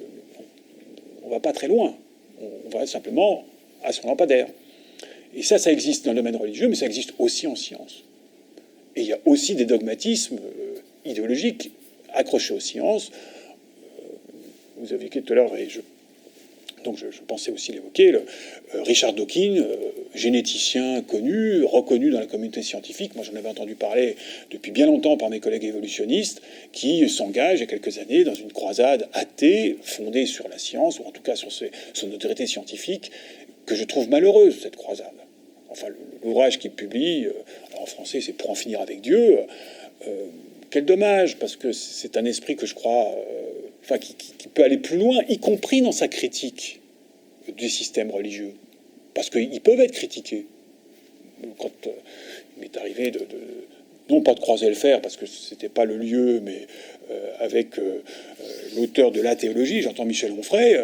on va pas très loin. On va simplement à son lampadaire. Et ça existe dans le domaine religieux, mais ça existe aussi en science. Et il y a aussi des dogmatismes idéologiques accrochés aux sciences. Vous avez évoqué tout à l'heure, et donc je pensais aussi l'évoquer, Richard Dawkins, généticien connu, reconnu dans la communauté scientifique. Moi, j'en avais entendu parler depuis bien longtemps par mes collègues évolutionnistes, qui s'engagent il y a quelques années dans une croisade athée, fondée sur la science, ou en tout cas sur son autorité scientifique, que je trouve malheureuse, cette croisade. Enfin, l'ouvrage qu'il publie, en français, c'est Pour en finir avec Dieu. Quel dommage, parce que c'est un esprit que je crois... qui peut aller plus loin, y compris dans sa critique du système religieux. Parce qu'ils peuvent être critiqués. Quand il m'est arrivé non pas de croiser le fer, parce que c'était pas le lieu, mais avec l'auteur de la théologie, j'entends Michel Onfray,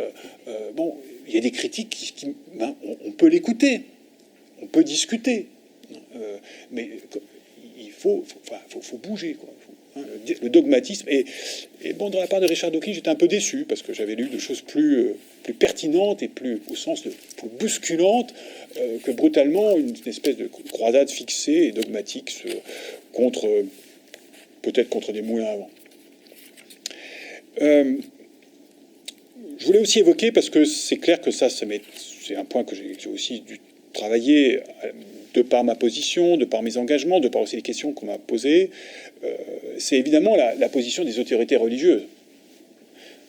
bon, il y a des critiques on peut l'écouter, on peut discuter, mais il faut bouger, quoi. Le dogmatisme. Et bon, dans la part de Richard Dawkins, j'étais un peu déçu parce que j'avais lu des choses plus pertinentes et plus, au sens plus bousculantes, que brutalement une espèce de croisade fixée et dogmatique peut-être contre des moulins à vent. Je voulais aussi évoquer, parce que c'est clair que c'est un point que j'ai aussi dû travailler de par ma position, de par mes engagements, de par aussi les questions qu'on m'a posées, c'est évidemment la position des autorités religieuses.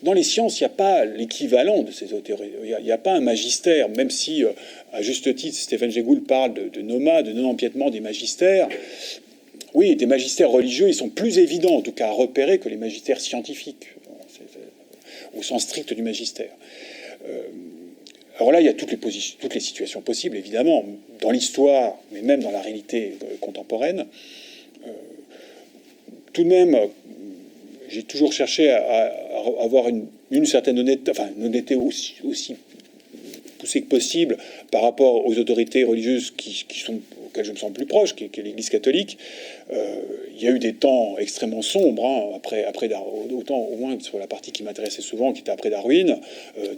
Dans les sciences, il n'y a pas l'équivalent de ces autorités. Il n'y a pas un magistère, même si, à juste titre, Stephen Jay Gould parle de noma, de non-empiètement des magistères. Oui, des magistères religieux, ils sont plus évidents, en tout cas à repérer, que les magistères scientifiques, au sens strict du magistère. Alors là, il y a toutes les situations possibles, évidemment, dans l'histoire, mais même dans la réalité contemporaine. Tout de même, j'ai toujours cherché à avoir une certaine honnêteté, enfin une honnêteté aussi poussée que possible par rapport aux autorités religieuses auxquelles je me sens plus proche, qui est l'Église catholique. Il y a eu des temps extrêmement sombres, hein, après autant au moins sur la partie qui m'intéressait souvent, qui était après Darwin,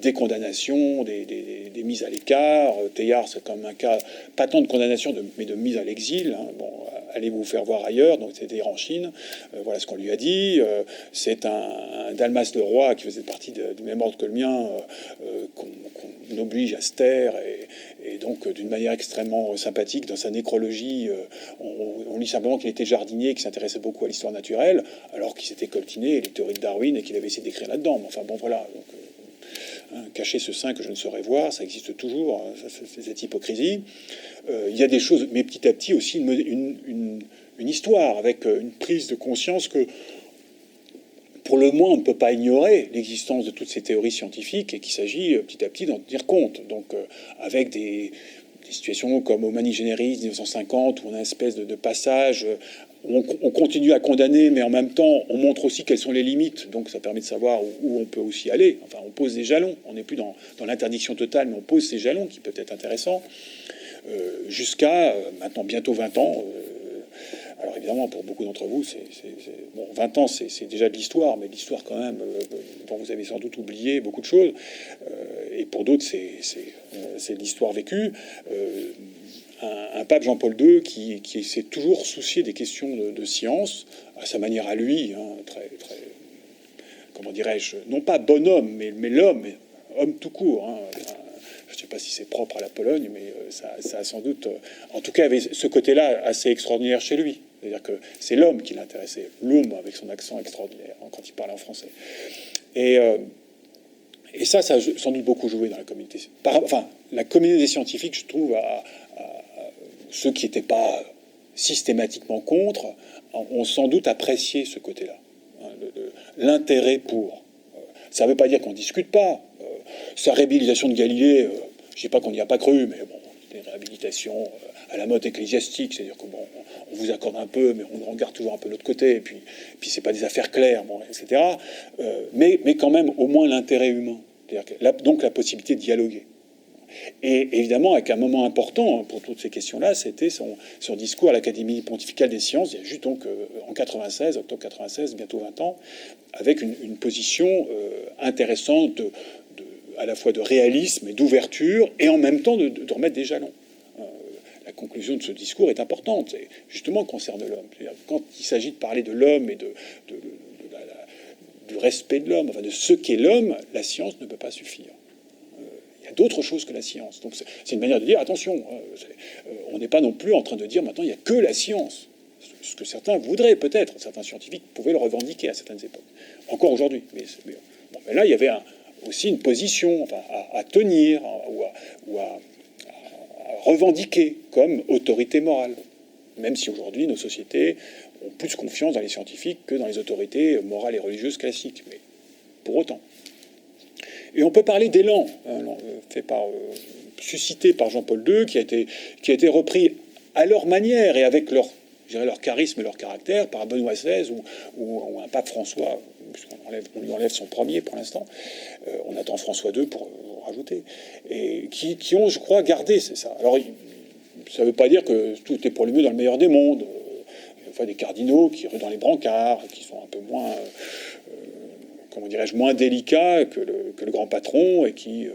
des condamnations, des mises à l'écart. Teilhard, c'est comme un cas, pas tant de condamnation, mais de mise à l'exil. Hein. Bon, allez vous faire voir ailleurs, donc c'était en Chine. Voilà ce qu'on lui a dit. C'est un Dalmas le roi qui faisait partie du même ordre que le mien, qu'on oblige à se taire, et donc d'une manière extrêmement sympathique dans sa nécrologie, on lit simplement qu'il était jardinier, qu'il s'intéressait beaucoup à l'histoire naturelle, alors qu'il s'était coltiné les théories de Darwin et qu'il avait essayé d'écrire là-dedans. Enfin bon, voilà. Donc, cacher ce sein que je ne saurais voir, ça existe toujours, c'est cette hypocrisie. Il y a des choses, mais petit à petit aussi une histoire, avec une prise de conscience que, pour le moins, on ne peut pas ignorer l'existence de toutes ces théories scientifiques et qu'il s'agit petit à petit d'en tenir compte. Donc, avec des situations comme Humani Generis 1950, où on a une espèce de passage, on continue à condamner, mais en même temps, on montre aussi quelles sont les limites. Donc, ça permet de savoir où on peut aussi aller. Enfin, on pose des jalons. On n'est plus dans l'interdiction totale, mais on pose ces jalons qui peuvent être intéressants. Jusqu'à maintenant bientôt 20 ans. Alors évidemment, pour beaucoup d'entre vous, 20 ans, c'est déjà de l'histoire, mais l'histoire quand même, dont vous avez sans doute oublié beaucoup de choses. Et pour d'autres, c'est l'histoire vécue. un pape Jean-Paul II qui s'est toujours soucié des questions de science, à sa manière à lui, hein, très, très, comment dirais-je, non pas bonhomme, mais l'homme, homme tout court. Hein. Je ne sais pas si c'est propre à la Pologne, mais ça a sans doute... en tout cas, avait ce côté-là assez extraordinaire chez lui. C'est-à-dire que c'est l'homme qui l'intéressait, l'homme avec son accent extraordinaire, hein, quand il parle en français. Et ça a sans doute beaucoup joué dans la communauté. Enfin, la communauté scientifique, je trouve, ceux qui n'étaient pas systématiquement contre, ont sans doute apprécié ce côté-là, hein, l'intérêt pour. Ça ne veut pas dire qu'on ne discute pas. Sa réhabilitation de Galilée, je ne dis pas qu'on n'y a pas cru, mais bon, c'était une réhabilitation à la mode ecclésiastique, c'est-à-dire que bon, on vous accorde un peu, mais on regarde toujours un peu de l'autre côté, et puis c'est pas des affaires claires, bon, etc. Mais quand même, au moins l'intérêt humain, donc la possibilité de dialoguer. Et évidemment, avec un moment important pour toutes ces questions-là, c'était son discours à l'Académie pontificale des sciences, il y a juste donc en 96, octobre 96, bientôt 20 ans, avec une position intéressante à la fois de réalisme et d'ouverture, et en même temps de remettre des jalons. La conclusion de ce discours est importante, c'est justement concerne l'homme. Quand il s'agit de parler de l'homme et du respect de l'homme, enfin de ce qu'est l'homme, la science ne peut pas suffire. Il y a d'autres choses que la science. Donc c'est une manière de dire, attention, on n'est pas non plus en train de dire maintenant il n'y a que la science. Ce que certains voudraient peut-être, certains scientifiques pouvaient le revendiquer à certaines époques. Encore aujourd'hui. Mais là, il y avait aussi une position enfin, à tenir ou à revendiquer comme autorité morale. Même si aujourd'hui, nos sociétés ont plus confiance dans les scientifiques que dans les autorités morales et religieuses classiques. Mais pour autant. Et on peut parler d'élan, suscité par Jean-Paul II, qui a été repris à leur manière et avec leur charisme et leur caractère par Benoît XVI ou un pape François, puisqu'on lui enlève son premier pour l'instant. On attend François II pour rajouter. Et qui ont, je crois, gardé, c'est ça. Alors, ça ne veut pas dire que tout est pour le mieux dans le meilleur des mondes. Il y a fois des cardinaux qui ruent dans les brancards, qui sont un peu moins... comment dirais-je, moins délicats que le grand patron et qui,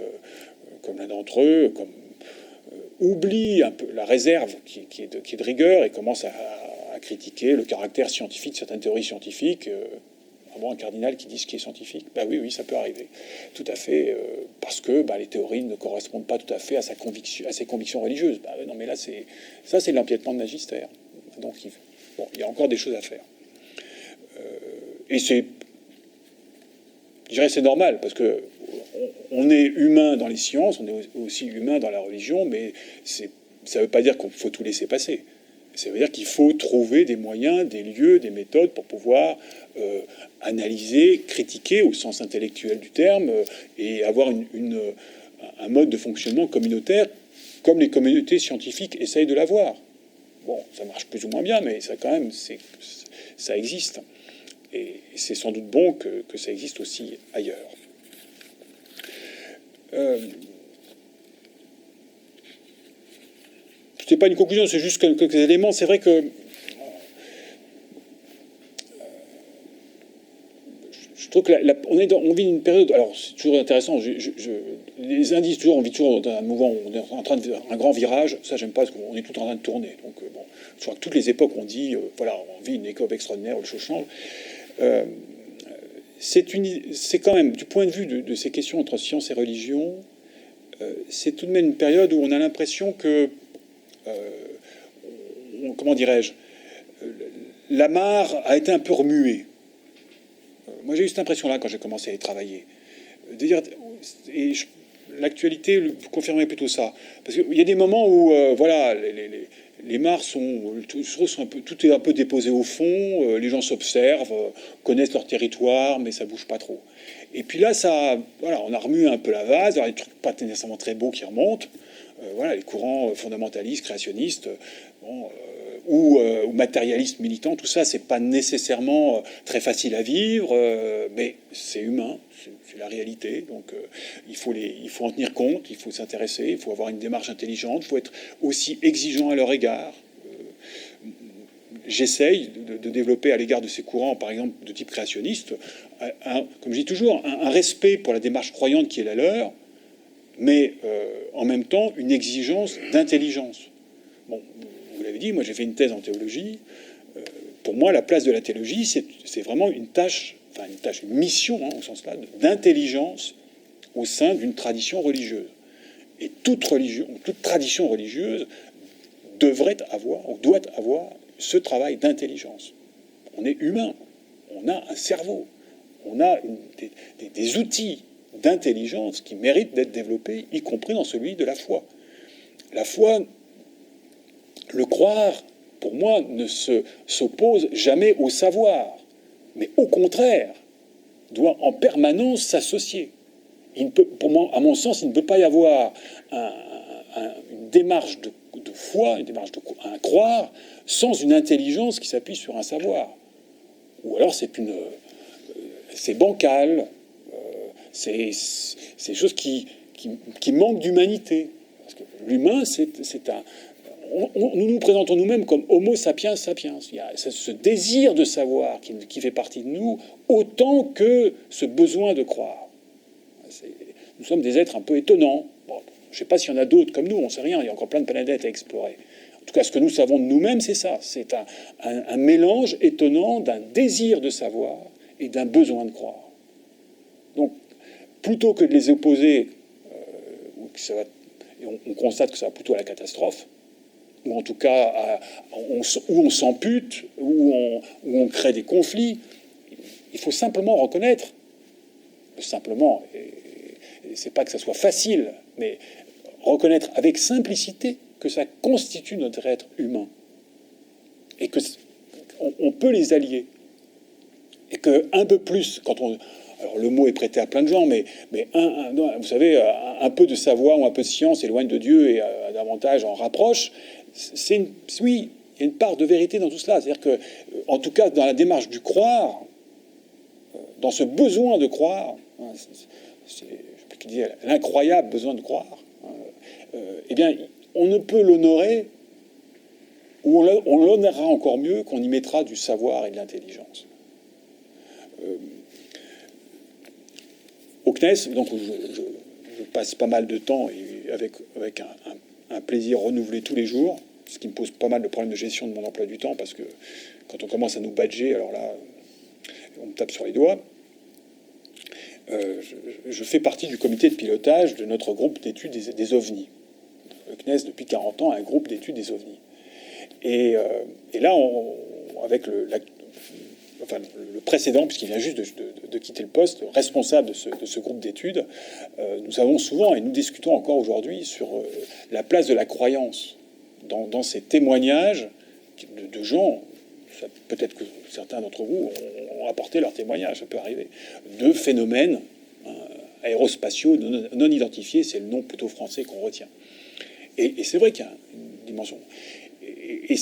comme l'un d'entre eux, oublie un peu la réserve qui est de rigueur et commence à critiquer le caractère scientifique de certaines théories scientifiques. Un cardinal qui dit ce qui est scientifique, oui, ça peut arriver, tout à fait, parce que les théories ne correspondent pas tout à fait à ses convictions religieuses. Non, mais là, c'est de l'empiètement de magistère. Donc, il y a encore des choses à faire. Et c'est... Je dirais c'est normal, parce que on est humain dans les sciences, on est aussi humain dans la religion, mais ça ne veut pas dire qu'il faut tout laisser passer. Ça veut dire qu'il faut trouver des moyens, des lieux, des méthodes pour pouvoir analyser, critiquer au sens intellectuel du terme, et avoir un mode de fonctionnement communautaire comme les communautés scientifiques essayent de l'avoir. Bon, ça marche plus ou moins bien, mais ça quand même, ça existe. Et c'est sans doute bon que ça existe aussi ailleurs. C'est pas une conclusion, c'est juste quelques éléments. C'est vrai que je trouve que on vit une période. Alors c'est toujours intéressant. Les indices toujours, on vit toujours dans un mouvement où on est en train de faire un grand virage. Ça j'aime pas parce qu'on est tout en train de tourner. Donc bon, je crois que toutes les époques on dit voilà, on vit une époque extraordinaire où le chose change. C'est quand même, du point de vue de ces questions entre science et religion, c'est tout de même une période où on a l'impression que, comment dirais-je, la mare a été un peu remuée. Moi, j'ai eu cette impression-là quand j'ai commencé à y travailler. Et l'actualité confirmait plutôt ça. Parce qu'il y a des moments où, voilà, les mares tout est un peu déposé au fond, les gens s'observent, connaissent leur territoire, mais ça bouge pas trop. Et puis là, voilà, on a remué un peu la vase, alors, il y a des trucs pas nécessairement très beaux qui remontent, voilà, les courants fondamentalistes, créationnistes, ou matérialistes militants, tout ça, c'est pas nécessairement très facile à vivre, mais c'est humain, c'est la réalité. Donc il faut en tenir compte, il faut s'intéresser, il faut avoir une démarche intelligente, il faut être aussi exigeant à leur égard. J'essaye de développer à l'égard de ces courants, par exemple de type créationniste, comme je dis toujours, un respect pour la démarche croyante qui est la leur, mais en même temps une exigence d'intelligence. bon, vous l'avez dit, moi j'ai fait une thèse en théologie. Pour moi, la place de la théologie, c'est vraiment une tâche, une mission, au sens là, d'intelligence au sein d'une tradition religieuse. Et toute religion, toute tradition religieuse devrait avoir, ou doit avoir, ce travail d'intelligence. On est humain, on a un cerveau, on a des outils d'intelligence qui méritent d'être développés, y compris dans celui de la foi. La foi, le croire, pour moi, ne s'oppose jamais au savoir, mais au contraire, doit en permanence s'associer. Pour moi, à mon sens, il ne peut pas y avoir une démarche de foi, une démarche un croire, sans une intelligence qui s'appuie sur un savoir. Ou alors c'est bancal, c'est choses qui manquent d'humanité. Parce que l'humain, nous nous présentons nous-mêmes comme Homo sapiens sapiens. Il y a ce désir de savoir qui fait partie de nous, autant que ce besoin de croire. Nous sommes des êtres un peu étonnants. Bon, je ne sais pas s'il y en a d'autres comme nous, on ne sait rien, il y a encore plein de planètes à explorer. En tout cas, ce que nous savons de nous-mêmes, c'est ça. C'est un mélange étonnant d'un désir de savoir et d'un besoin de croire. Donc, plutôt que de les opposer, on constate que ça va plutôt à la catastrophe, ou en tout cas où on s'ampute, où on crée des conflits, il faut simplement reconnaître, simplement, et c'est pas que ça soit facile, mais reconnaître avec simplicité que ça constitue notre être humain et que on peut les allier et que un peu plus alors le mot est prêté à plein de gens, mais vous savez, un peu de savoir ou un peu de science éloigne de Dieu et davantage en rapproche. Oui, il y a une part de vérité dans tout cela. C'est-à-dire que, en tout cas, dans la démarche du croire, dans ce besoin de croire, qui dit l'incroyable besoin de croire, eh bien, on ne peut l'honorer, ou on l'honorera encore mieux qu'on y mettra du savoir et de l'intelligence. Au CNES, donc je passe pas mal de temps et avec un plaisir renouvelé tous les jours, ce qui me pose pas mal de problèmes de gestion de mon emploi du temps, parce que quand on commence à nous badger, alors là, on me tape sur les doigts. Je fais partie du comité de pilotage de notre groupe d'études des ovnis. Le CNES, depuis 40 ans, a un groupe d'études des ovnis. Et là, avec le précédent, puisqu'il vient juste de quitter le poste, responsable de ce groupe d'études, nous avons souvent, et nous discutons encore aujourd'hui, sur la place de la croyance dans ces témoignages de gens. Peut-être que certains d'entre vous ont apporté leur témoignage, ça peut arriver, de phénomènes aérospatiaux non identifiés, c'est le nom plutôt français qu'on retient. Et c'est vrai qu'il y a une dimension. Et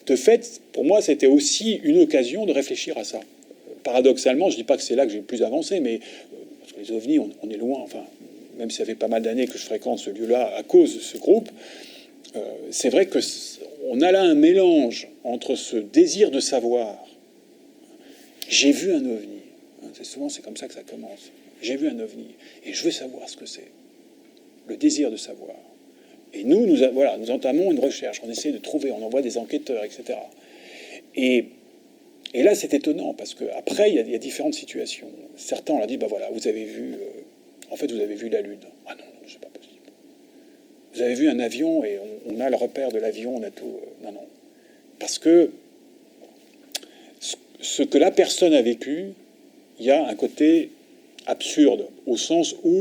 de fait, pour moi, c'était aussi une occasion de réfléchir à ça. Paradoxalement, je ne dis pas que c'est là que j'ai le plus avancé, mais parce que les ovnis, on est loin, enfin, même si ça fait pas mal d'années que je fréquente ce lieu-là à cause de ce groupe, c'est vrai que on a là un mélange entre ce désir de savoir. J'ai vu un ovni. Souvent, c'est comme ça que ça commence. J'ai vu un ovni et je veux savoir ce que c'est. Le désir de savoir. Et nous entamons une recherche. On essaie de trouver, on envoie des enquêteurs, etc. Et là, c'est étonnant parce qu'après, il y a différentes situations. Certains, on leur dit, voilà, vous avez vu... en fait, vous avez vu la Lune. Ah non, c'est pas possible. Vous avez vu un avion et on a le repère de l'avion, on a tout... non. Parce que ce que la personne a vécu, il y a un côté absurde, au sens où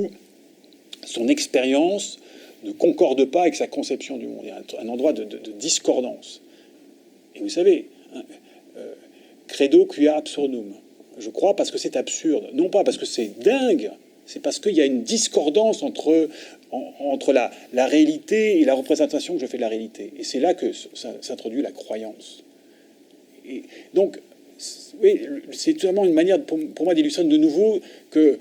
son expérience ne concorde pas avec sa conception du monde. Il y a un endroit de discordance. Et vous savez, credo quia absurdum. Je crois parce que c'est absurde. Non pas parce que c'est dingue, c'est parce qu'il y a une discordance entre la réalité et la représentation que je fais de la réalité. Et c'est là que s'introduit la croyance. Et donc, oui, c'est vraiment une manière pour moi d'illustrer de nouveau que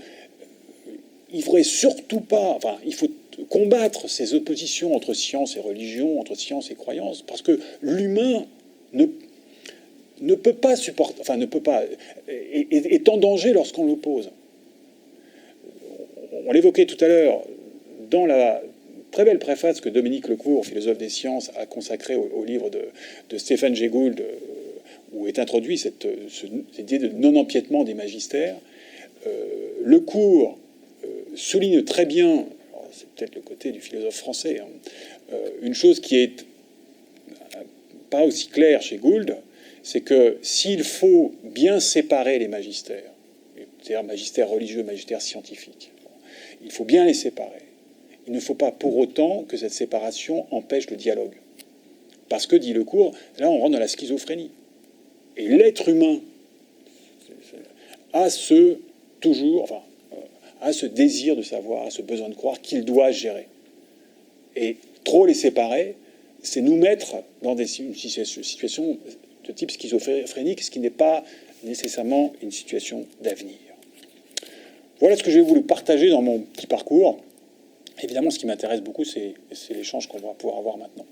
il ne faudrait surtout pas... Enfin, il faut combattre ces oppositions entre science et religion, entre science et croyance, parce que l'humain ne peut pas supporter... Enfin, ne peut pas... est en danger lorsqu'on l'oppose. On l'évoquait tout à l'heure, très belle préface que Dominique Lecourt, philosophe des sciences, a consacrée au livre de Stéphane Jay Gould, où est introduit cette idée de non-empiètement des magistères. Lecourt souligne très bien, c'est peut-être le côté du philosophe français, hein, une chose qui est pas aussi claire chez Gould, c'est que s'il faut bien séparer les magistères, c'est-à-dire magistère religieux, magistère scientifique, il faut bien les séparer. Il ne faut pas pour autant que cette séparation empêche le dialogue. Parce que, dit Lecourt, là on rentre dans la schizophrénie. Et l'être humain a ce désir de savoir, a ce besoin de croire qu'il doit gérer. Et trop les séparer, c'est nous mettre dans une situation de type schizophrénique, ce qui n'est pas nécessairement une situation d'avenir. Voilà ce que j'ai voulu partager dans mon petit parcours. Évidemment, ce qui m'intéresse beaucoup, c'est l'échange qu'on va pouvoir avoir maintenant.